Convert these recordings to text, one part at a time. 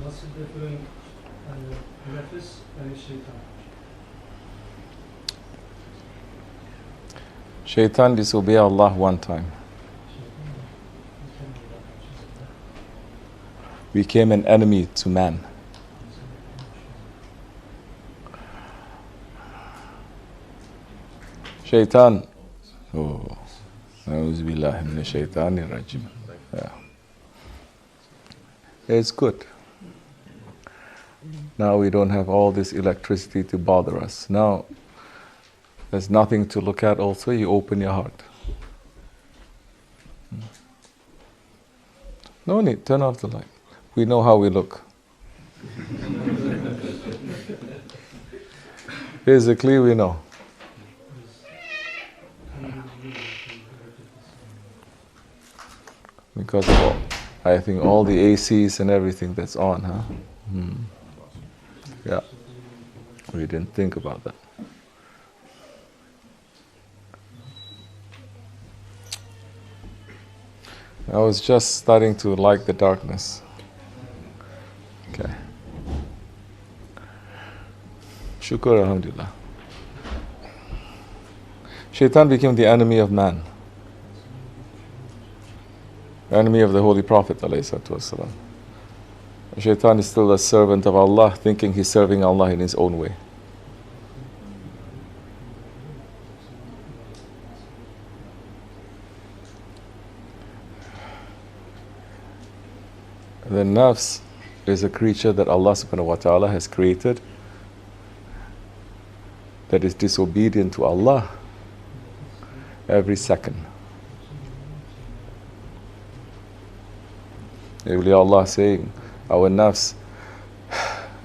What's the difference nefis and shaitan? Shaitan disobey Allah one time. Became an enemy to man. Shaitan. Oh. A'udhu billahi minash shaitanir rajim. Yeah. It's good. Now we don't have all this electricity to bother us. Now there's nothing to look at also, you open your heart. No need, turn off the light. We know how we look. Physically we know. Because of all, I think all the ACs and everything that's on, huh? Yeah. We didn't think about that. I was just starting to like the darkness. Okay. Shukr, alhamdulillah. Shaitan became the enemy of man. Enemy of the Holy Prophet ﷺ. Shaitan is still a servant of Allah, thinking he's serving Allah in his own way. The nafs is a creature that Allah subhanahu wa ta'ala has created that is disobedient to Allah every second. Awliya Allah saying, our nafs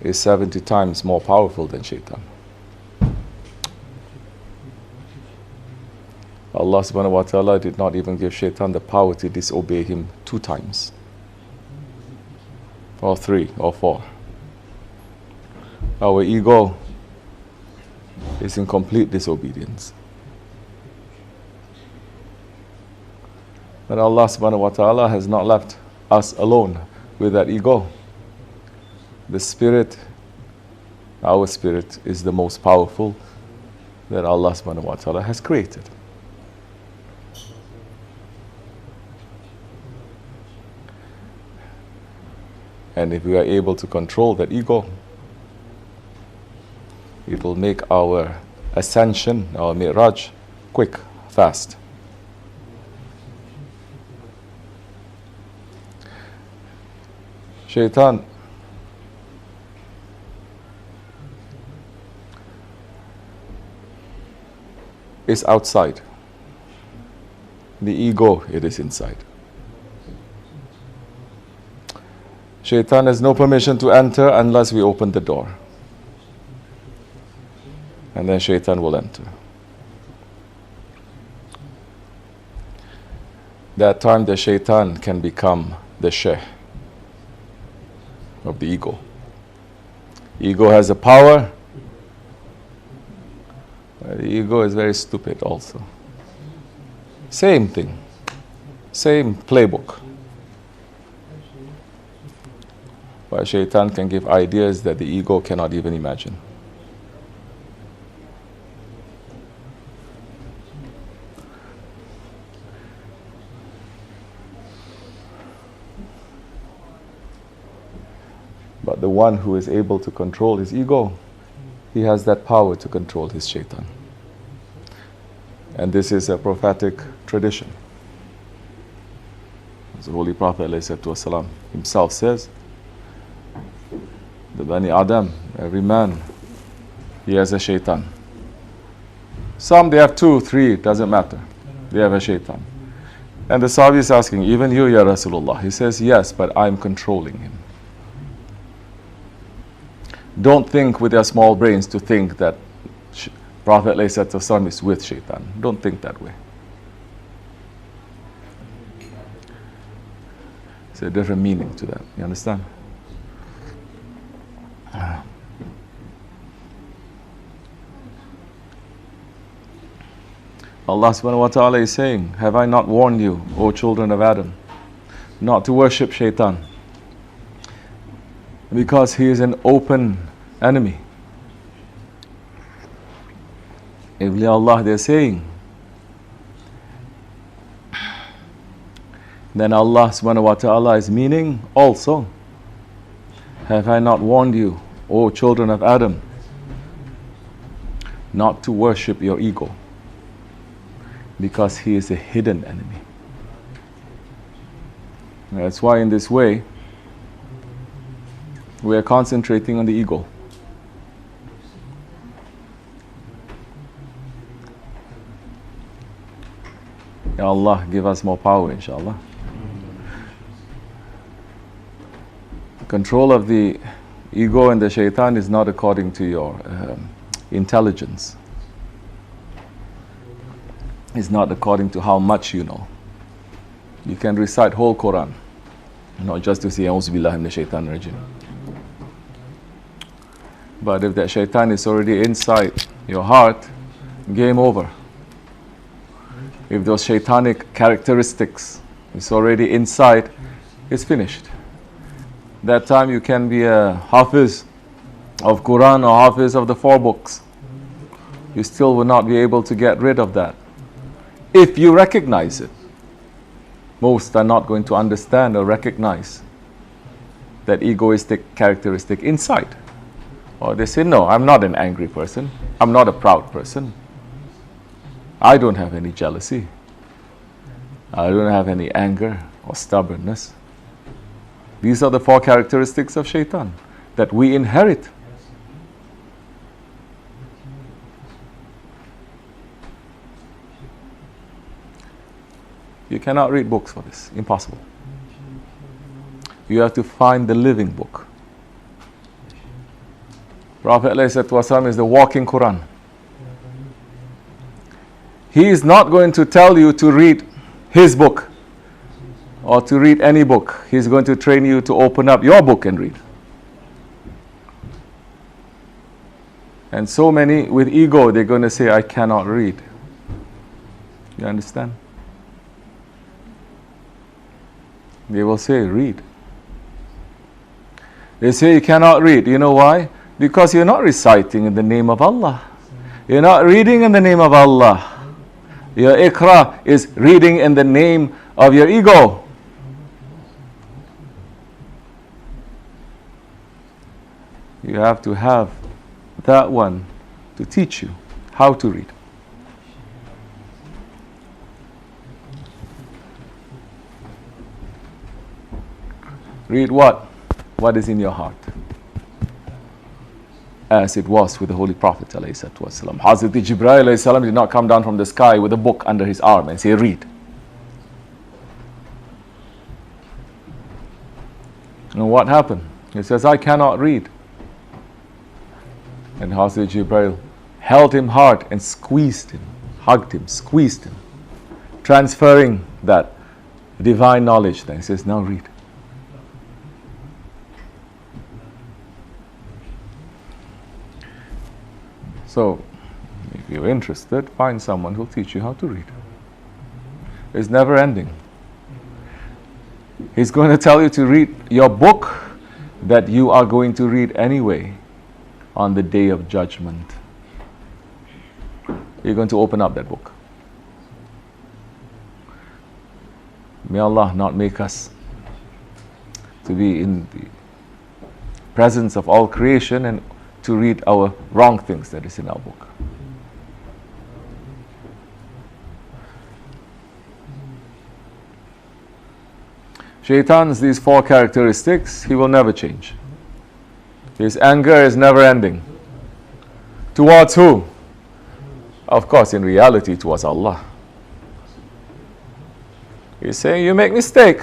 is 70 times more powerful than shaitan. Allah subhanahu wa ta'ala did not even give shaitan the power to disobey him 2 times. Or 3 or 4. Our ego is in complete disobedience. But Allah subhanahu wa ta'ala has not left us alone with that ego. The spirit, our spirit, is the most powerful that Allah subhanahu wa ta'ala has created. And if we are able to control that ego, it will make our ascension, our mi'raj, quick, fast. Shaitan is outside. The ego, it is inside. Shaitan has no permission to enter unless we open the door. And then shaitan will enter. That time the shaitan can become the sheikh of the ego. Ego has a power. The ego is very stupid also. Same thing. Same playbook. But shaitan can give ideas that the ego cannot even imagine. But the one who is able to control his ego, he has that power to control his shaitan. And this is a prophetic tradition. As the Holy Prophet ﷺ himself says, the Bani Adam, every man, he has a shaitan. Some they have 2, 3, it doesn't matter. They have a shaitan. And the Sahabi is asking, even you, Ya Rasulullah? He says, yes, but I'm controlling him. Don't think with your small brains to think that Prophet ﷺ is with shaitan. Don't think that way. It's a different meaning to that. You understand? Allah subhanahu wa ta'ala is saying, have I not warned you, O children of Adam, not to worship shaitan? Because he is an open enemy. Awliya Allah, they are saying, then Allah subhanahu wa ta'ala is meaning also, have I not warned you, O children of Adam, not to worship your ego, because he is a hidden enemy. That's why in this way we are concentrating on the ego. Ya Allah, give us more power, inshallah. Control of the ego and the shaitan is not according to your intelligence. It's not according to how much you know. You can recite whole Quran, not just to say A'udhu Billahi Minash Shaitan Rajim. But if that shaitan is already inside your heart, game over. If those shaitanic characteristics is already inside, it's finished. That time you can be a hafiz of Quran or hafiz of the 4 books. You still will not be able to get rid of that. If you recognize it. Most are not going to understand or recognize that egoistic characteristic inside. Or they say, no, I'm not an angry person. I'm not a proud person. I don't have any jealousy. I don't have any anger or stubbornness. These are the 4 characteristics of shaitan that we inherit. You cannot read books for this. Impossible. You have to find the living book. Prophet ﷺ is the walking Quran. He is not going to tell you to read his book or to read any book. He's going to train you to open up your book and read. And so many with ego, they're going to say, I cannot read. You understand? They will say, read. They say you cannot read. You know why? Because you're not reciting in the name of Allah. You're not reading in the name of Allah. Your ikra is reading in the name of your ego. You have to have that one to teach you how to read. Read what? What is in your heart. As it was with the Holy Prophet ﷺ. Hazrat Jibreel ﷺ did not come down from the sky with a book under his arm and say, read. And what happened? He says, I cannot read. And Hazrat Jibreel held him hard and squeezed him, hugged him, squeezed him, transferring that divine knowledge. Then he says, now read. So, if you're interested, find someone who'll teach you how to read. It's never ending. He's going to tell you to read your book that you are going to read anyway on the day of judgment. You're going to open up that book. May Allah not make us to be in the presence of all creation and to read our wrong things that is in our book. Shaitan's these 4 characteristics, he will never change. His anger is never ending. Towards who? Of course, in reality, towards Allah. He's saying, you make mistake.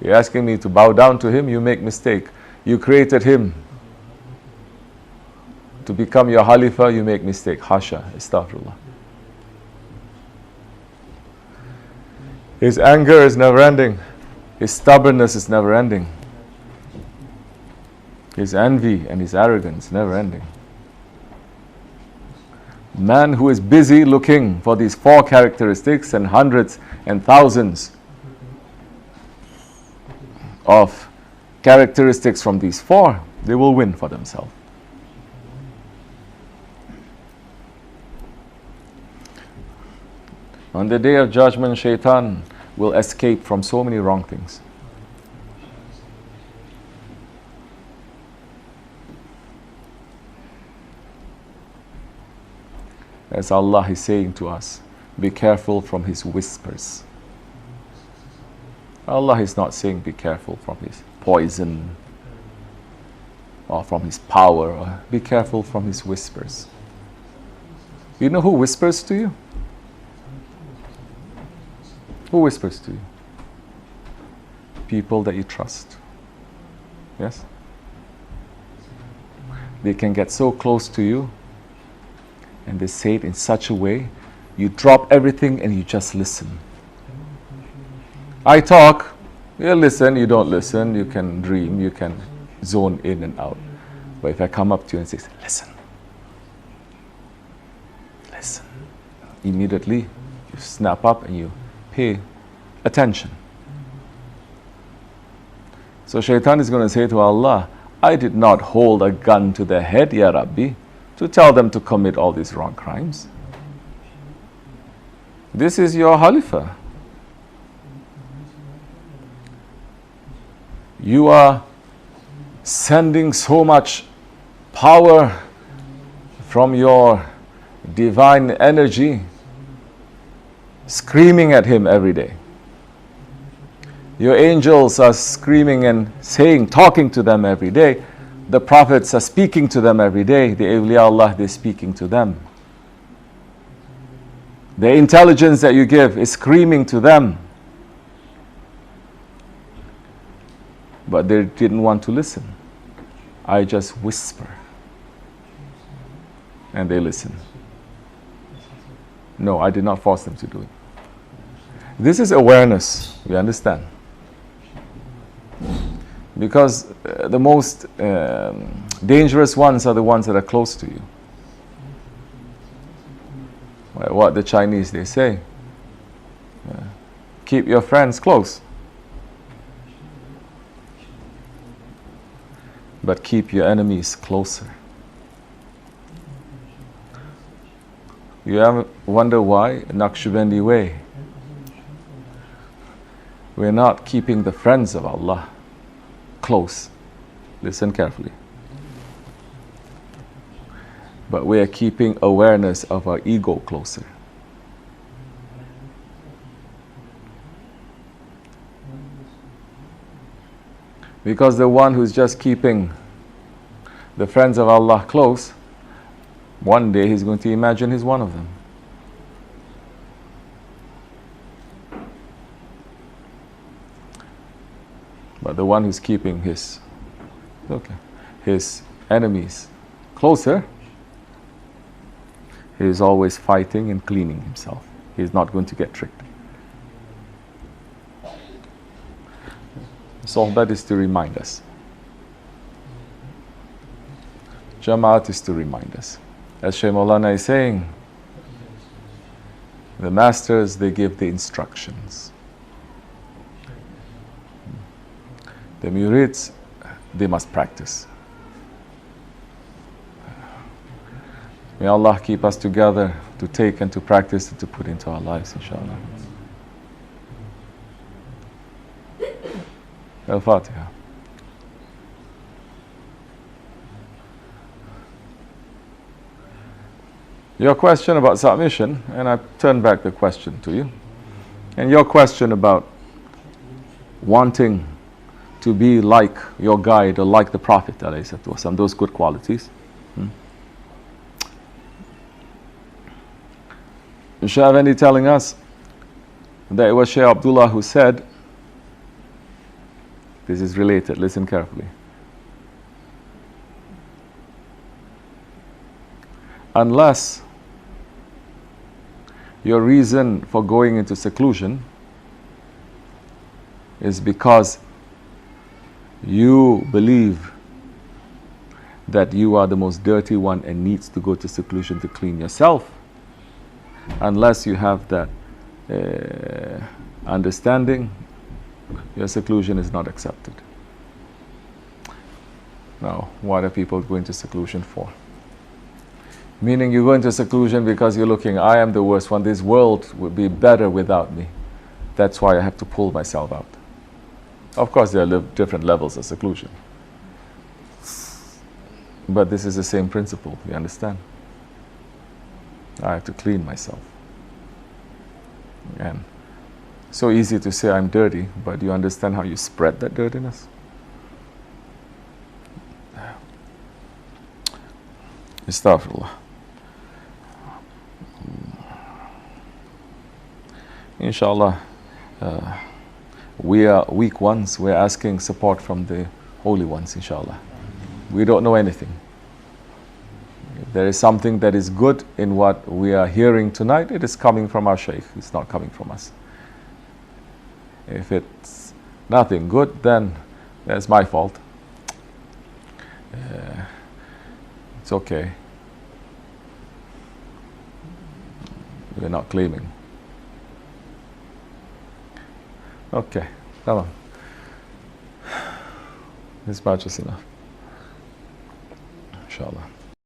You're asking me to bow down to him, you make mistake. You created him to become your Khalifa, you make mistake. Hasha, astaghfirullah. His anger is never ending. His stubbornness is never ending. His envy and his arrogance never ending. Man who is busy looking for these 4 characteristics and hundreds and thousands of characteristics from these 4, they will win for themselves. On the day of judgment, shaitan will escape from so many wrong things. As Allah is saying to us, be careful from his whispers. Allah is not saying be careful from his poison or from his power. Or be careful from his whispers. You know who whispers to you? Who whispers to you? People that you trust. Yes? They can get so close to you and they say it in such a way, you drop everything and you just listen. I talk, you listen, you don't listen, you can dream, you can zone in and out. But if I come up to you and say, listen, listen, immediately you snap up and you pay attention. So shaitan is going to say to Allah, I did not hold a gun to their head, Ya Rabbi, to tell them to commit all these wrong crimes. This is your Khalifa. You are sending so much power from your divine energy, screaming at him every day. Your angels are screaming and saying, talking to them every day. The prophets are speaking to them every day. The awliya Allah, they're speaking to them. The intelligence that you give is screaming to them. But they didn't want to listen. I just whisper. And they listen. No, I did not force them to do it. This is awareness, you understand? Because the most dangerous ones are the ones that are close to you. What the Chinese, they say, keep your friends close, but keep your enemies closer. You ever wonder why Naqshbandi way? We're not keeping the friends of Allah close. Listen carefully. But we are keeping awareness of our ego closer. Because the one who's just keeping the friends of Allah close, one day he's going to imagine he's one of them. But the one who's keeping his enemies closer, he is always fighting and cleaning himself. He's not going to get tricked. Sohbat is to remind us. Jamaat is to remind us. As Shaykh Maulana is saying, the masters, they give the instructions. The murids, they must practice. May Allah keep us together to take and to practice and to put into our lives, inshallah. Al-Fatiha. Your question about submission, and I turn back the question to you. And your question about wanting to be like your guide or like the Prophet, those good qualities. Shaykh Effendi telling us that it was Shaykh Abdullah who said, this is related, listen carefully. Unless your reason for going into seclusion is because you believe that you are the most dirty one and needs to go to seclusion to clean yourself. Unless you have that understanding, your seclusion is not accepted. Now, what are people going to seclusion for? Meaning you go into seclusion because you're looking, I am the worst one, this world would be better without me. That's why I have to pull myself out. Of course, there are different levels of seclusion. But this is the same principle, you understand? I have to clean myself. And so easy to say I'm dirty, but do you understand how you spread that dirtiness? Astaghfirullah. Inshallah, we are weak ones. We're asking support from the holy ones, inshallah. We don't know anything. If there is something that is good in what we are hearing tonight, it is coming from our Shaykh. It's not coming from us. If it's nothing good, then that's my fault. It's okay. We're not claiming. Okay, come on. This much is enough. Inshallah.